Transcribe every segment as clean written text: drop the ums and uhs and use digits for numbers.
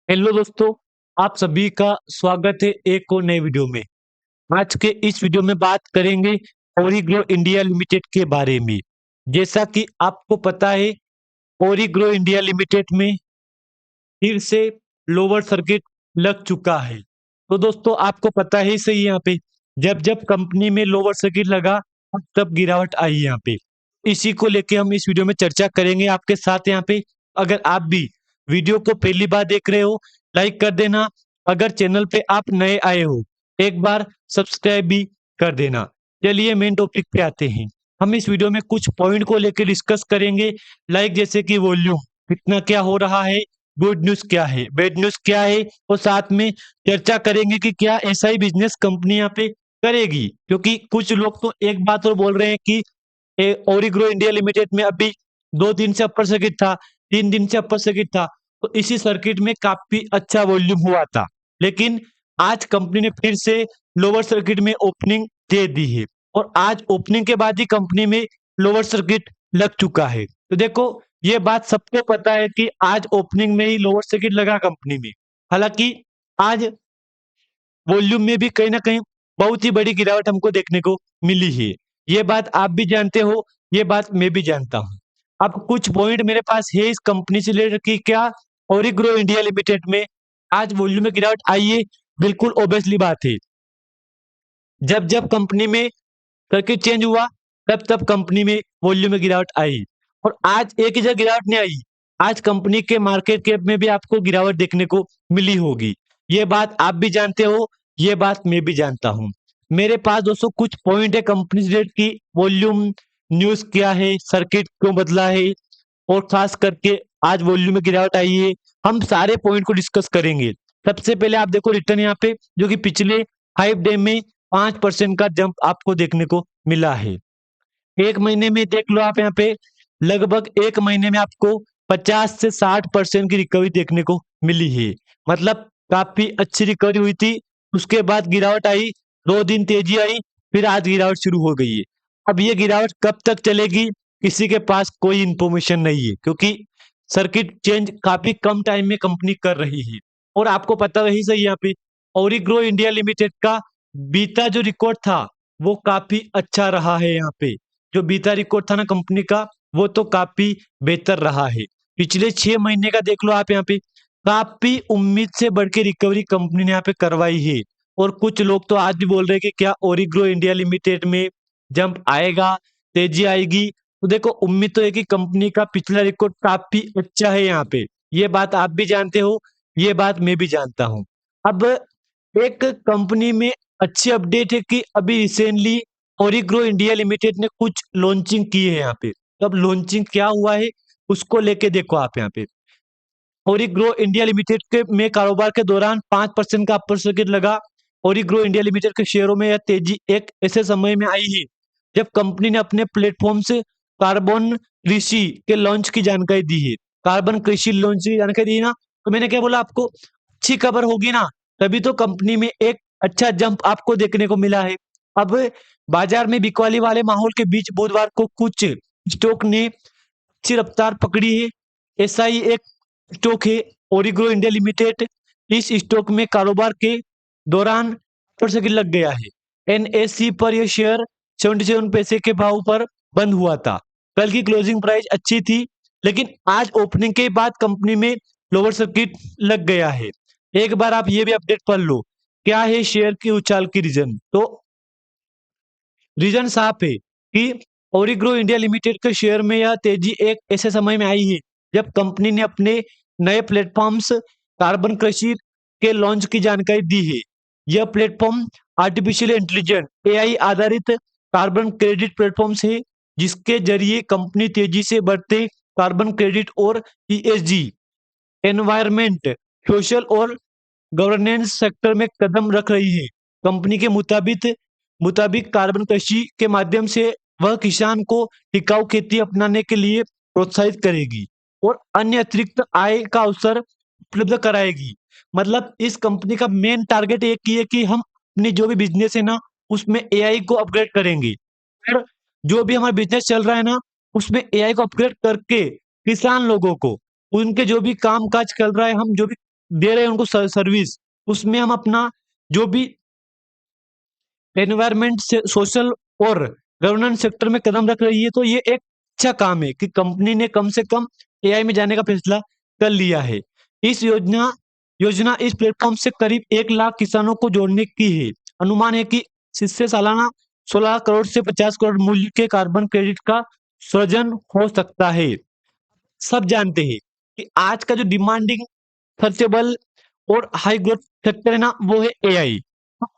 Hello दोस्तों, आप सभी का स्वागत है एक और नए वीडियो में। आज के इस वीडियो में बात करेंगे ओरिग्रो इंडिया लिमिटेड के बारे में। जैसा कि आपको पता है, ओरिग्रो इंडिया लिमिटेड में फिर से लोअर सर्किट लग चुका है। तो दोस्तों आपको पता ही सही यहाँ पे जब जब कंपनी में लोअर सर्किट लगा तब तब गिरावट आई यहाँ पे। इसी को लेके हम इस वीडियो में चर्चा करेंगे आपके साथ यहाँ पे। अगर आप भी वीडियो को पहली बार देख रहे हो, लाइक कर देना। अगर चैनल पे आप नए आए हो, एक बार सब्सक्राइब भी कर देना। चलिए मेन टॉपिक पे आते हैं। हम इस वीडियो में कुछ पॉइंट को लेकर डिस्कस करेंगे, लाइक जैसे कि वॉल्यूम कितना क्या हो रहा है, गुड न्यूज क्या है, बैड न्यूज क्या है, और साथ में चर्चा करेंगे कि क्या ऐसा ही बिजनेस कंपनी यहाँ पे करेगी। क्योंकि कुछ लोग तो एक बात और बोल रहे हैं कि ओरिग्रो इंडिया लिमिटेड में अभी 2 दिन से अपर सर्किट था, 3 दिन से अपर सर्किट था, तो इसी सर्किट में काफी अच्छा वॉल्यूम हुआ था। लेकिन आज कंपनी ने फिर से लोअर सर्किट में ओपनिंग दे दी है, और आज ओपनिंग के बाद ही कंपनी में लोअर सर्किट लग चुका है। तो देखो, ये बात सबको पता है कि आज ओपनिंग में ही लोअर सर्किट लगा कंपनी में। हालांकि आज वॉल्यूम में भी कहीं ना कहीं बहुत ही बड़ी गिरावट हमको देखने को मिली है। ये बात आप भी जानते हो, ये बात मैं भी जानता हूँ। अब कुछ पॉइंट मेरे पास है इस कंपनी से रिलेटेड कि क्या ओरिग्रो इंडिया लिमिटेड में आज वॉल्यूम में गिरावट आई है। बिल्कुल ओबियसली बात है, जब जब कंपनी में सर्किट चेंज हुआ तब तब कंपनी में वॉल्यूम में गिरावट आई। और आज एक ही जगह गिरावट नहीं आई, आज कंपनी के मार्केट कैप में भी आपको गिरावट देखने को मिली होगी। ये बात आप भी जानते हो, ये बात मैं भी जानता हूँ। मेरे पास दोस्तों कुछ पॉइंट है कंपनी से रिलेटेड की वॉल्यूम न्यूज क्या है, सर्किट क्यों बदला है, और खास करके आज वॉल्यूम में गिरावट आई है। हम सारे पॉइंट को डिस्कस करेंगे। सबसे पहले आप देखो रिटर्न यहाँ पे, जो कि पिछले 5 डे में 5% का जंप आपको देखने को मिला है। एक महीने में देख लो आप यहाँ पे, लगभग एक महीने में आपको 50 से 60% की रिकवरी देखने को मिली है। मतलब काफी अच्छी रिकवरी हुई थी। उसके बाद गिरावट आई, 2 दिन तेजी आई, फिर आज गिरावट शुरू हो गई है। अब ये गिरावट कब तक चलेगी, किसी के पास कोई इंफॉर्मेशन नहीं है, क्योंकि सर्किट चेंज काफी कम टाइम में कंपनी कर रही है। और आपको पता रही सही यहाँ पे, ओरिग्रो इंडिया लिमिटेड का बीता जो रिकॉर्ड था वो काफी अच्छा रहा है। यहाँ पे जो बीता रिकॉर्ड था ना कंपनी का, वो तो काफी बेहतर रहा है। पिछले 6 महीने का देख लो आप यहाँ पे, काफी उम्मीद से बढ़ के रिकवरी कंपनी ने यहाँ पे करवाई है। और कुछ लोग तो आज भी बोल रहे हैं कि क्या ओरिग्रो इंडिया लिमिटेड में जंप आएगा, तेजी आएगी। तो देखो, उम्मीद तो है कि कंपनी का पिछला रिकॉर्ड काफी अच्छा है यहाँ पे। ये बात आप भी जानते हो, ये बात मैं भी जानता हूँ। अब एक कंपनी में अच्छी अपडेट है कि अभी रिसेंटली ओरिग्रो इंडिया लिमिटेड ने कुछ लॉन्चिंग की है यहाँ पे। तो अब लॉन्चिंग क्या हुआ है उसको लेके देखो आप यहाँ पे। ओरिग्रो इंडिया लिमिटेड के में कारोबार के दौरान 5% का अपर सर्किट लगा। ओरिग्रो इंडिया लिमिटेड के शेयरों में यह तेजी एक ऐसे समय में आई है जब कंपनी ने अपने प्लेटफॉर्म से कार्बन कृषि के लॉन्च की जानकारी दी है। कार्बन कृषि लॉन्च की जानकारी दी ना, तो मैंने क्या बोला आपको, अच्छी खबर होगी ना, तभी तो कंपनी में एक अच्छा जंप आपको देखने को मिला है। अब बाजार में बिकवाली वाले माहौल के बीच बुधवार को कुछ स्टॉक ने अच्छी रफ्तार पकड़ी है। ऐसा ही एक स्टॉक है ओरिग्रो इंडिया लिमिटेड। इस स्टॉक में कारोबार के दौरान पर से लग गया है। एनएससी पर यह शेयर 77 पैसे के भाव पर बंद हुआ था। कल की क्लोजिंग प्राइस अच्छी थी, लेकिन आज ओपनिंग के बाद कंपनी में लोअर सर्किट लग गया है। एक बार आप ये भी अपडेट पढ़ लो, क्या है शेयर की उछाल की रीजन। तो रीजन साफ है कि ओरिग्रो इंडिया लिमिटेड के शेयर में यह तेजी एक ऐसे समय में आई है जब कंपनी ने अपने नए प्लेटफॉर्म्स कार्बन कृषि के लॉन्च की जानकारी दी है। यह प्लेटफॉर्म आर्टिफिशियल इंटेलिजेंस एआई आधारित कार्बन क्रेडिट प्लेटफॉर्म्स है, जिसके जरिए कंपनी तेजी से बढ़ते कार्बन क्रेडिट और ईएसजी एनवायरमेंट, सोशल और गवर्नेंस सेक्टर में कदम रख रही है। कंपनी के मुताबिक मुताबिक कार्बन कृषि के माध्यम से वह किसान को टिकाऊ खेती अपनाने के लिए प्रोत्साहित करेगी और अन्य अतिरिक्त आय का अवसर उपलब्ध कराएगी। मतलब इस कंपनी का मेन टारगेट एक ही है कि हम अपनी जो भी बिजनेस है ना, उसमें एआई को अपग्रेड करेंगे। और जो भी हमारा बिजनेस चल रहा है ना, उसमें एआई को अपग्रेड करके किसान लोगों को उनके जो भी काम काज चल रहा है, हम जो भी दे रहे हैं उनको सर्विस, उसमें हम अपना जो भी एनवायरनमेंट से सोशल और गवर्नेंस सेक्टर में कदम रख रही है, तो ये एक अच्छा काम है कि कंपनी ने कम से कम एआई में जाने का फैसला कर लिया है। इस योजना योजना इस प्लेटफॉर्म से करीब 1 लाख किसानों को जोड़ने की है। अनुमान है कि इससे सालाना 16 करोड़ से 50 करोड़ मूल्य के कार्बन क्रेडिट का सृजन हो सकता है। सब जानते हैं कि आज का जो डिमांडिंग, सर्चेबल और हाई ग्रोथ सेक्टर है ना, वो है एआई।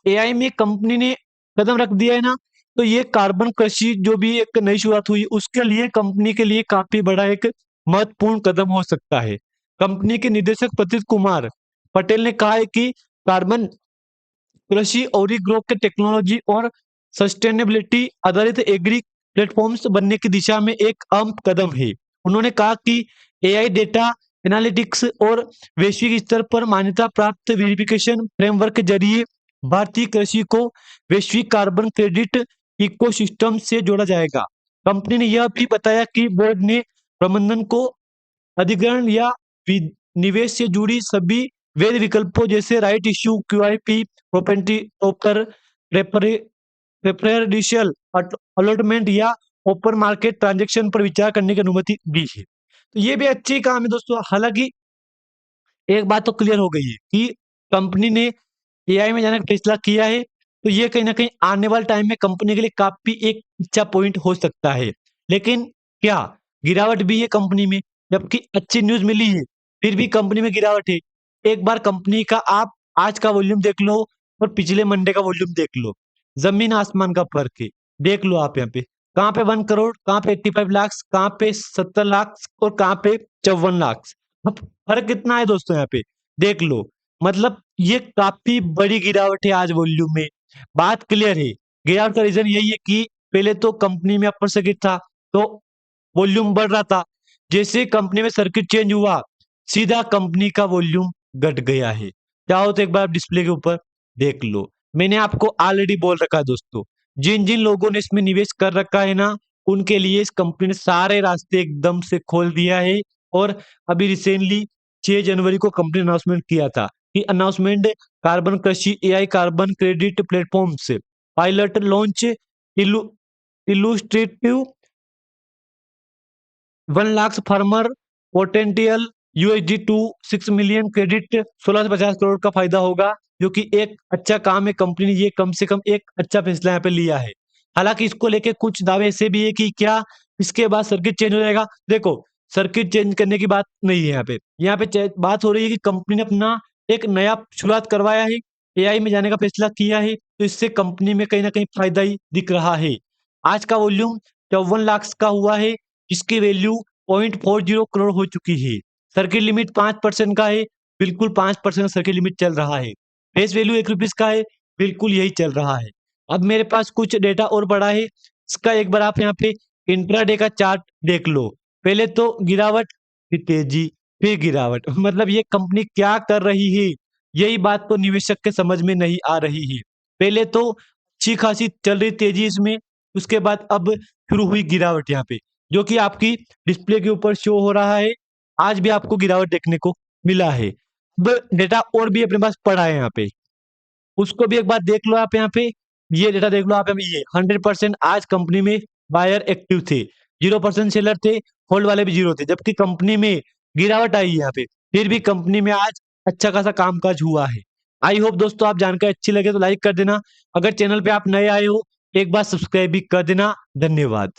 एआई में कंपनी ने कदम रख दिया है ना, तो ये कार्बन कृषि जो भी एक नई शुरुआत हुई, उसके लिए कंपनी के लिए काफी बड़ा एक महत्वपूर्ण कदम हो सकता है। कंपनी के निदेशक प्रतीक कुमार पटेल ने कहा है कि कार्बन कृषि और ग्रोथ के टेक्नोलॉजी और सस्टेनेबिलिटी आधारित एग्री प्लेटफॉर्म्स बनने की दिशा में एक अहम कदम है। उन्होंने कहा कि एआई डेटा एनालिटिक्स और वैश्विक स्तर पर मान्यता प्राप्त वेरिफिकेशन फ्रेमवर्क के जरिए भारतीय कृषि को वैश्विक कार्बन क्रेडिट इकोसिस्टम से जोड़ा जाएगा। कंपनी ने यह भी बताया कि बोर्ड ने प्रबंधन को अधिग्रहण या निवेश से जुड़ी सभी वैध विकल्पों जैसे राइट इश्यू, क्यूआईपी, प्रॉपर्टी ओपर प्रेफरेंशियल अलॉटमेंट या ओपन मार्केट ट्रांजैक्शन पर विचार करने की अनुमति दी है। तो ये भी अच्छी काम है दोस्तों। हालांकि एक बात तो क्लियर हो गई है कि कंपनी ने एआई में जाने का फैसला किया है, तो ये कहीं ना कहीं आने वाले टाइम में कंपनी के लिए काफी एक अच्छा पॉइंट हो सकता है। लेकिन क्या गिरावट भी है कंपनी में? जबकि अच्छी न्यूज मिली है, फिर भी कंपनी में गिरावट है। एक बार कंपनी का आप आज का वॉल्यूम देख लो और पिछले मंडे का वॉल्यूम देख लो, जमीन आसमान का फर्क है। देख लो आप यहाँ पे, कहाँ पे 1 करोड़, कहाँ पे 85 लाख, कहाँ पे 70 लाख और कहाँ पे 54 लाख। अब फर्क कितना है दोस्तों यहाँ पे, देख लो। मतलब ये काफी बड़ी गिरावट है आज वॉल्यूम में। बात क्लियर है, गिरावट का रीजन यही है कि पहले तो कंपनी में अपर सर्किट था, तो वॉल्यूम बढ़ रहा था। जैसे कंपनी में सर्किट चेंज हुआ, सीधा कंपनी का वॉल्यूम घट गया है। चाहो तो एक बार डिस्प्ले के ऊपर देख लो। मैंने आपको ऑलरेडी बोल रखा है दोस्तों, जिन जिन लोगों ने इसमें निवेश कर रखा है ना, उनके लिए इस कंपनी ने सारे रास्ते एकदम से खोल दिया है। और अभी रिसेंटली 6 जनवरी को कंपनी अनाउंसमेंट किया था कि अनाउंसमेंट कार्बन कृषि एआई कार्बन क्रेडिट प्लेटफॉर्म से pilot launch illustrative 1 lakh farmer potential USD to 6 million credit 16 से 50 करोड़ का फायदा होगा, जो कि एक अच्छा काम है। कंपनी ने ये कम से कम एक अच्छा फैसला यहाँ पे लिया है। हालांकि इसको लेके कुछ दावे ऐसे भी है कि क्या इसके बाद सर्किट चेंज हो जाएगा। देखो, सर्किट चेंज करने की बात नहीं है यहाँ पे बात हो रही है कि कंपनी ने अपना एक नया शुरुआत करवाया है, एआई में जाने का फैसला किया है, तो इससे कंपनी में कहीं ना कहीं फायदा ही दिख रहा है। आज का वॉल्यूम 54 लाख का हुआ है, जिसकी वैल्यू 0.40 करोड़ हो चुकी है। सर्किट लिमिट 5% का है, बिल्कुल 5% सर्किट लिमिट चल रहा है। फेस वैल्यू ₹1 का है, बिल्कुल यही चल रहा है। अब मेरे पास कुछ डेटा और पड़ा है, इसका एक बार आप यहाँ पे इंट्राडे का चार्ट देख लो। पहले तो गिरावट, फिर तेजी, फिर गिरावट। मतलब ये कंपनी क्या कर रही है, यही बात तो निवेशक के समझ में नहीं आ रही है। पहले तो अच्छी खासी चल रही तेजी इसमें, उसके बाद अब शुरू हुई गिरावट यहाँ पे, जो कि आपकी डिस्प्ले के ऊपर शो हो रहा है। आज भी आपको गिरावट देखने को मिला है। अब डेटा और भी अपने पास पड़ा है यहाँ पे, उसको भी एक बार देख लो आप यहाँ पे। ये डेटा देख लो आप यहाँ पे, ये 100% आज कंपनी में बायर एक्टिव थे, 0% सेलर थे, होल्ड वाले भी 0 थे। जबकि कंपनी में गिरावट आई है यहाँ पे, फिर भी कंपनी में आज अच्छा खासा कामकाज हुआ है। आई होप दोस्तों आप जानकारी अच्छी लगे तो लाइक कर देना। अगर चैनल पे आप नए आए हो, एक बार सब्सक्राइब भी कर देना। धन्यवाद।